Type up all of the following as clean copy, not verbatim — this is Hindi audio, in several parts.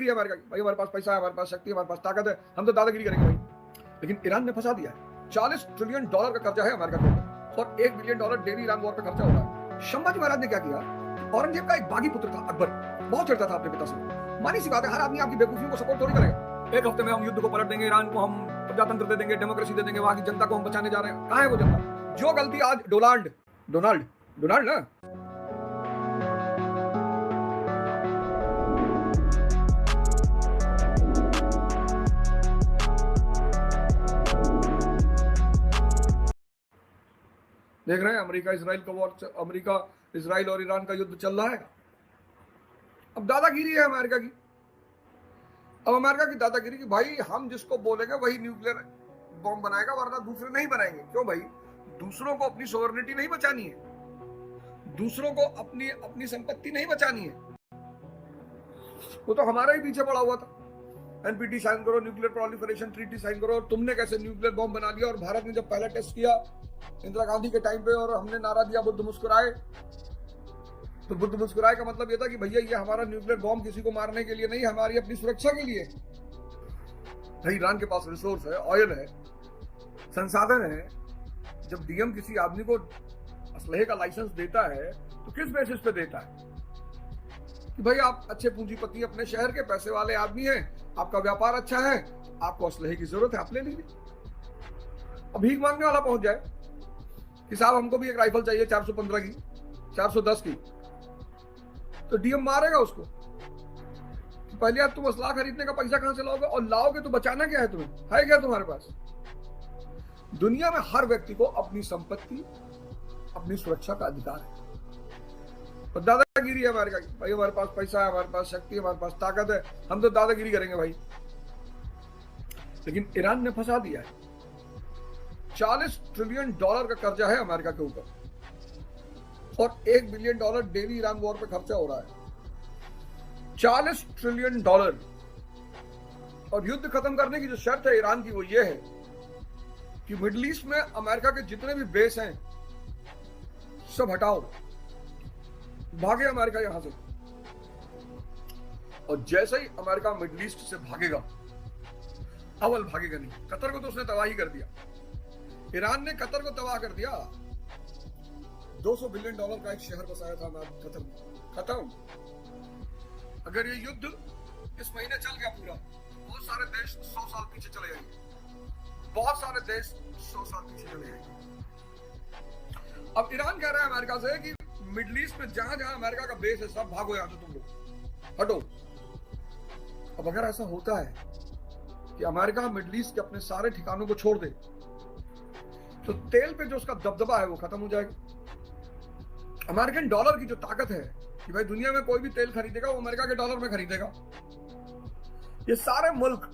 दादागिरी है अमेरिका की। भाई हमारे पास पैसा है, हमारे पास शक्ति है, हमारे पास ताकत है, हम तो दादागिरी करेंगे भाई। लेकिन ईरान ने फंसा दिया है। $40 ट्रिलियन का कर्जा है अमेरिका के ऊपर और $1 बिलियन डेली ईरान वॉर पे खर्चा हो रहा है। संभाजी महाराज ने क्या किया? औरंगजेब का एक बागी पुत्र था अकबर, बहुत चढ़ता था अपने पिता से। मानी सी बात है, हर आदमी आपकी बेवकूफियों को सपोर्ट थोड़ी करेगा। एक हफ्ते में हम युद्ध को पलट देंगे, ईरान को हम प्रजातंत्र दे देंगे, डेमोक्रेसी दे देंगे, वहां की जनता को हम बचाने जा रहे हैं। कहां है वो जनता? जो गलती आज डोनाल्ड ना देख रहे हैं, अमेरिका इजराइल और ईरान का युद्ध चल रहा है। अब दादागिरी है अमेरिका की। अब अमेरिका की दादागिरी की, भाई हम जिसको बोलेंगे वही न्यूक्लियर बॉम्ब बनाएगा, वरना दूसरे नहीं बनाएंगे। क्यों भाई? दूसरों को अपनी सोवरेनिटी नहीं बचानी है, दूसरों को अपनी संपत्ति नहीं बचानी है। वो तो हमारा ही पीछे पड़ा हुआ था। एनपीटी साइन करो, न्यूक्लियर प्रोलिफरेशन ट्रीटी साइन करो। तुमने कैसे न्यूक्लियर बॉम्ब बना लिया? और भारत ने जब पहला टेस्ट किया इंदिरा गांधी के टाइम पे और हमने नारा दिया बुद्ध मुस्कुराए, तो बुद्ध मुस्कुराए का मतलब ये था कि भैया ये हमारा न्यूक्लियर बॉम्ब किसी को मारने के लिए नहीं, हमारी अपनी सुरक्षा के लिए। भाई ईरान के पास रिसोर्स है, ऑयल है, संसाधन है। जब डीएम किसी आदमी को असलहे का लाइसेंस देता है तो किस बेसिस पे देता है? कि भाई आप अच्छे पूंजीपति, अपने शहर के पैसे वाले आदमी हैं, आपका व्यापार अच्छा है, आपको असलहे की जरूरत है, आप ले लीजिए। अब भीख मांगने वाला पहुंच जाए कि साहब हमको भी एक राइफल चाहिए 415 की, 410 की, तो डीएम मारेगा उसको। पहले आप तुम असला खरीदने का पैसा कहां से लाओगे? और लाओगे तो बचाना क्या है तुम्हें? है क्या तुम्हारे पास? दुनिया में हर व्यक्ति को अपनी संपत्ति, अपनी सुरक्षा का अधिकार है। और दादागिरी है अमेरिका की। भाई हमारे पास पैसा है, हमारे पास शक्ति है, हमारे पास ताकत है, हम तो दादागिरी करेंगे भाई। लेकिन ईरान ने फंसा दिया है। $40 ट्रिलियन का कर्जा है अमेरिका के ऊपर और $1 बिलियन डेली ईरान वॉर पे खर्चा हो रहा है। $40 ट्रिलियन। और युद्ध खत्म करने की जो शर्त है ईरान की वो ये है कि मिडिल ईस्ट में अमेरिका के जितने भी बेस हैं सब हटाओ, भागे अमेरिका यहां से। और जैसे ही अमेरिका मिडिल ईस्ट से भागेगा, अव्वल भागेगा नहीं, कतर को तो उसने तबाही कर दिया। ईरान ने कतर को तबाह कर दिया। $200 बिलियन का एक शहर बसाया था कतर में, खत्म। अगर ये युद्ध इस महीने चल गया पूरा, बहुत सारे देश 100 साल पीछे चले जाएंगे, बहुत सारे देश 100 साल पीछे चले जाएंगे। अब ईरान कह रहा है अमेरिका से कि मिडिल ईस्ट में जहां जहां अमेरिका का बेस है सब भागो यहां से, तुम लोग हटो। अब अगर ऐसा होता है कि अमेरिका मिडिल ईस्ट के अपने सारे ठिकानों को छोड़ दे, तो तेल पे जो उसका दबदबा है वो खत्म हो जाएगा। अमेरिकन डॉलर की जो ताकत है कि भाई दुनिया में कोई भी तेल खरीदेगा वो अमेरिका के डॉलर में खरीदेगा। ये सारे मुल्क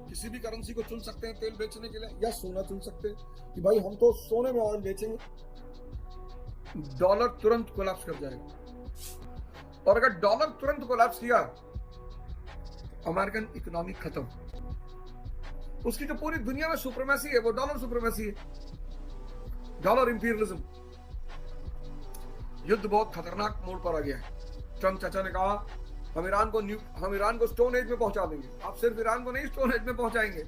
किसी भी करेंसी को चुन सकते हैं तेल बेचने के लिए, या सोना चुन सकते हैं कि भाई हम तो सोने में ऑयल बेचेंगे। डॉलर तुरंत कोलैप्स कर जाएगा। और अगर डॉलर तुरंत कोलैप्स किया, अमेरिकन इकोनॉमी खत्म। उसकी जो पूरी दुनिया में सुप्रीमेसी है वो डॉलर सुप्रीमेसी है, डॉलर इंपीरियलिज्म। युद्ध बहुत खतरनाक मोड़ पर आ गया है। ट्रम्प चाचा ने कहा हम ईरान को स्टोन एज में पहुंचा देंगे। आप सिर्फ ईरान को नहीं स्टोन एज में पहुंचाएंगे,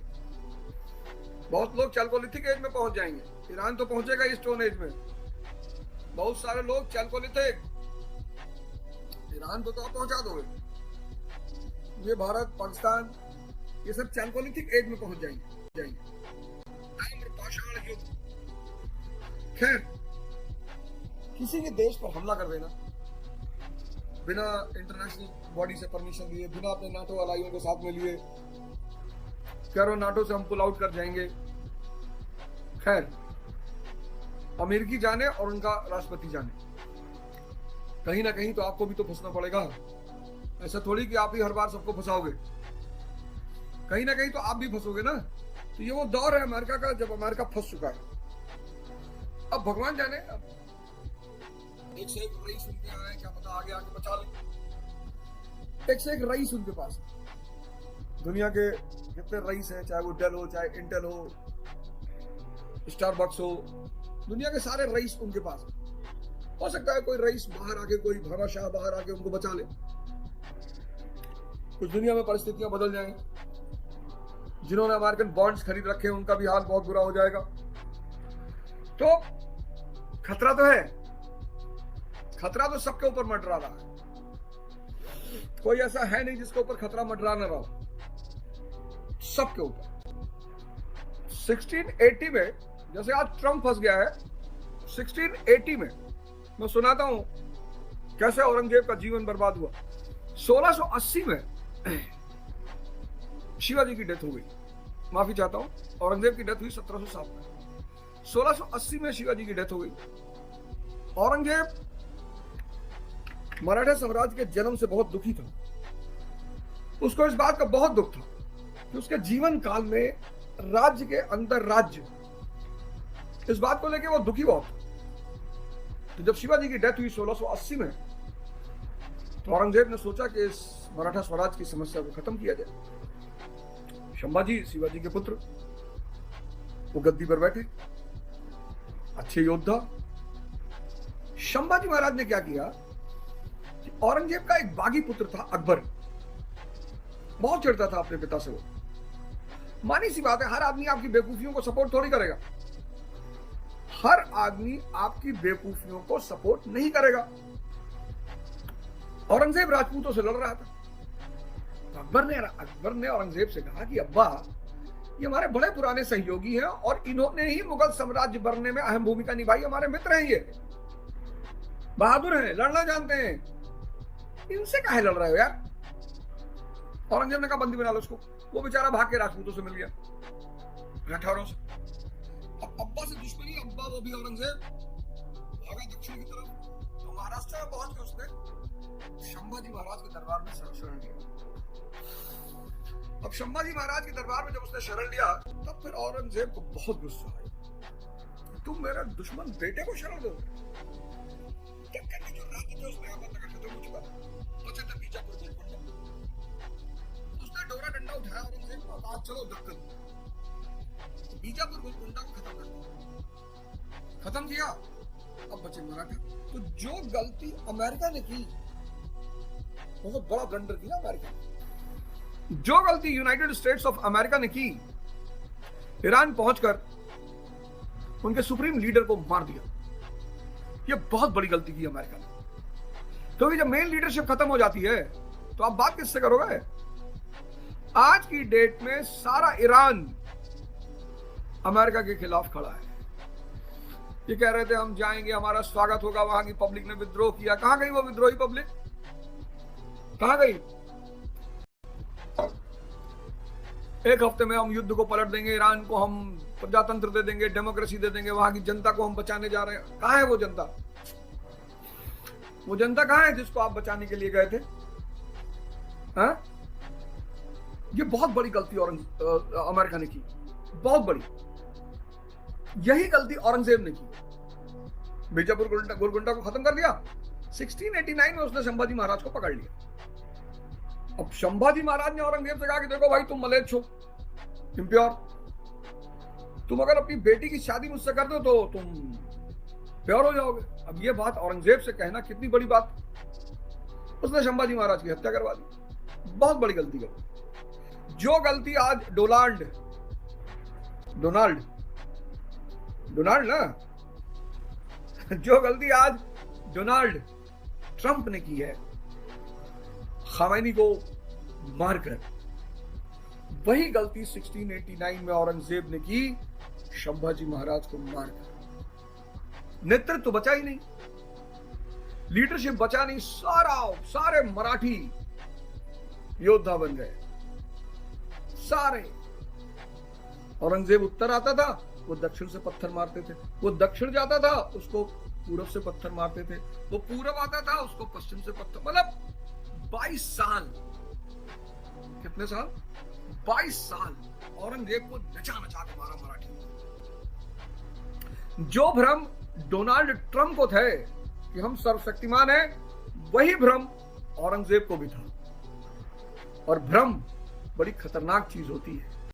बहुत लोग चैल्कोलिथिक एज में पहुंच जाएंगे। ईरान तो पहुंचेगा ही स्टोन एज में। बहुत सारे लोग चैल्कोलिथिक, ईरान को तो आप पहुंचा दोगे। ये भारत, पाकिस्तान, ये सब चैल्कोलिथिक एज में पहुंच जाएंगे। ताम्रपाषाण युद्ध। खैर, किसी के देश पर हमला कर देना बिना इंटरनेशनल बॉडी से परमिशन लिए, बिना अपने नाटो अलाइयों को साथ में लिए, कह रहे नाटो से हम पुल आउट कर जाएंगे। खैर, अमेरिकी जाने और उनका राष्ट्रपति जाने, कहीं ना कहीं तो आपको भी तो फंसना पड़ेगा। ऐसा थोड़ी कि आप ही हर बार सबको फंसाओगे, कहीं ना कहीं तो आप भी फंसोगे ना। तो ये वो दौर है अमेरिका का जब अमेरिका फंस चुका है। अब भगवान जाने, एक से एक रईस उनके यहाँ है, क्या पता आगे आके बचा ले। एक से एक रईस उनके पास, दुनिया के जितने रईस हैं, चाहे वो डेल हो, चाहे इंटेल हो, स्टारबक्स हो, दुनिया के सारे रईस उनके पास। हो सकता है कोई रईस बाहर आके, कोई भामाशाह बाहर आके उनको बचा ले। कुछ दुनिया में परिस्थितियां बदल जाएंगी। जिन्होंने अमेरिकन बॉन्ड्स खरीद रखे हैं उनका भी हाल बहुत बुरा हो जाएगा। तो खतरा तो है, खतरा तो सबके ऊपर मंडरा रहा है। कोई ऐसा है नहीं जिसके ऊपर खतरा मंडरा न रहा हो, सबके ऊपर। 1680 में जैसे आज ट्रंप फंस गया है, 1680 में मैं सुनाता हूं कैसे औरंगजेब का जीवन बर्बाद हुआ। 1680 में शिवाजी की डेथ हो गई, माफी चाहता हूं, औरंगजेब की डेथ हुई 1707 में। 1680 में शिवाजी की डेथ हो गई। औरंगजेब मराठा साम्राज्य के जन्म से बहुत दुखी था। उसको इस बात का बहुत दुख था कि उसके जीवन काल में राज्य के अंदर राज्य, इस बात को लेकर वो दुखी बहुत था। तो जब शिवाजी की डेथ हुई 1680 में, तो औरंगजेब ने सोचा कि इस मराठा स्वराज की समस्या को खत्म किया जाए। संभाजी शिवाजी के पुत्र, वो गद्दी पर बैठे, अच्छे योद्धा। संभाजी महाराज ने क्या किया कि औरंगजेब का एक बागी पुत्र था अकबर, बहुत चिढ़ता था अपने पिता से वो। मानी सी बात है, हर आदमी आपकी बेवकूफियों को सपोर्ट थोड़ी करेगा, हर आदमी आपकी बेवकूफियों को सपोर्ट नहीं करेगा। औरंगजेब राजपूतों से लड़ रहा था। तो अकबर ने औरंगजेब से कहा कि अब्बा, ये हमारे बड़े पुराने सहयोगी हैं और इन्होंने ही मुगल साम्राज्य बनने में अहम भूमिका निभाई, हमारे मित्र हैं, ये बहादुर हैं, लड़ना जानते हैं, इनसे काहे लड़ रहे हो यार। औरंगजेब ने कहा बंदी बना लो उसको। वो बेचारा भाग के राजपूतों से मिल गया, राठौरों से। अब अब्बा से दुश्मनी, अब्बा वो भी औरंगजेब भागा दक्षिण की तरफ। तो महाराष्ट्र में पहुंच के उसने संभाजी महाराज के दरबार में शरण लिया। अब संभाजी महाराज के दरबार में जब उसने शरण लिया, तब फिर औरंगजेब को बहुत गुस्सा आया। तुम मेरे दुश्मन बेटे को शरण दो। तब करके जो राज्य थे उसमें अहमदनगर खत्म हो चुका था, बचे थे बीजापुर गोलकोंडा। उसने डोरा डंडा उठाया औरंगजेब को, कहा चलो दक्कन, बीजापुर गोलकोंडा को खत्म कर दिया। खत्म किया, अब बचे मराठा। तो जो गलती अमेरिका ने की, बहुत बड़ा ब्लंडर किया अमेरिका ने। जो गलती यूनाइटेड स्टेट्स ऑफ अमेरिका ने की, ईरान पहुंचकर उनके सुप्रीम लीडर को मार दिया, यह बहुत बड़ी गलती की अमेरिका ने। क्योंकि जब मेन लीडरशिप खत्म हो जाती है तो आप बात किससे करोगे। आज की डेट में सारा ईरान अमेरिका के खिलाफ खड़ा है। ये कह रहे थे हम जाएंगे, हमारा स्वागत होगा, वहां की पब्लिक ने विद्रोह किया। कहां गई वो विद्रोही पब्लिक, कहां गई। एक हफ्ते में हम युद्ध को पलट देंगे, ईरान को हम प्रजातंत्र दे देंगे, डेमोक्रेसी दे देंगे, वहां की जनता को हम बचाने जा रहे हैं। कहां है वो जनता, वो जनता कहां है जिसको आप बचाने के लिए गए थे। हाँ, ये बहुत बड़ी गलती अमेरिका ने की, बहुत बड़ी। यही गलती औरंगजेब ने की, बीजापुर गोलकोंडा को खत्म कर दिया। 1689 में उसने संभाजी महाराज को पकड़ लिया। अब संभाजी महाराज ने औरंगजेब से कहा कि देखो भाई, तुम मलेच्छ हो, इम्प्योर, तुम अगर अपनी बेटी की शादी मुझसे कर दो तो तुम प्योर हो जाओगे। अब ये बात औरंगजेब से कहना कितनी बड़ी बात। उसने संभाजी महाराज की हत्या करवा दी, बहुत बड़ी गलती कर। जो गलती आज डोनाल्ड ना, जो गलती आज डोनाल्ड ट्रंप ने की है खामैनी को मारकर, वही गलती 1689 में औरंगजेब ने की संभाजी महाराज को मारकर। नेतृत्व तो बचा ही नहीं, लीडरशिप बचा नहीं, सारे मराठी योद्धा बन गए सारे। औरंगजेब उत्तर आता था, वो दक्षिण से पत्थर मारते थे। वो दक्षिण जाता था, उसको पूरब से पत्थर मारते थे। वो पूरब आता था, उसको पश्चिम से पत्थर। मतलब 22 साल, कितने साल, 22 साल औरंगजेब को नचा नचा के मारा मराठी। जो भ्रम डोनाल्ड ट्रंप को थे कि हम सर्वशक्तिमान हैं, वही भ्रम औरंगजेब को भी था। और भ्रम बड़ी खतरनाक चीज होती है।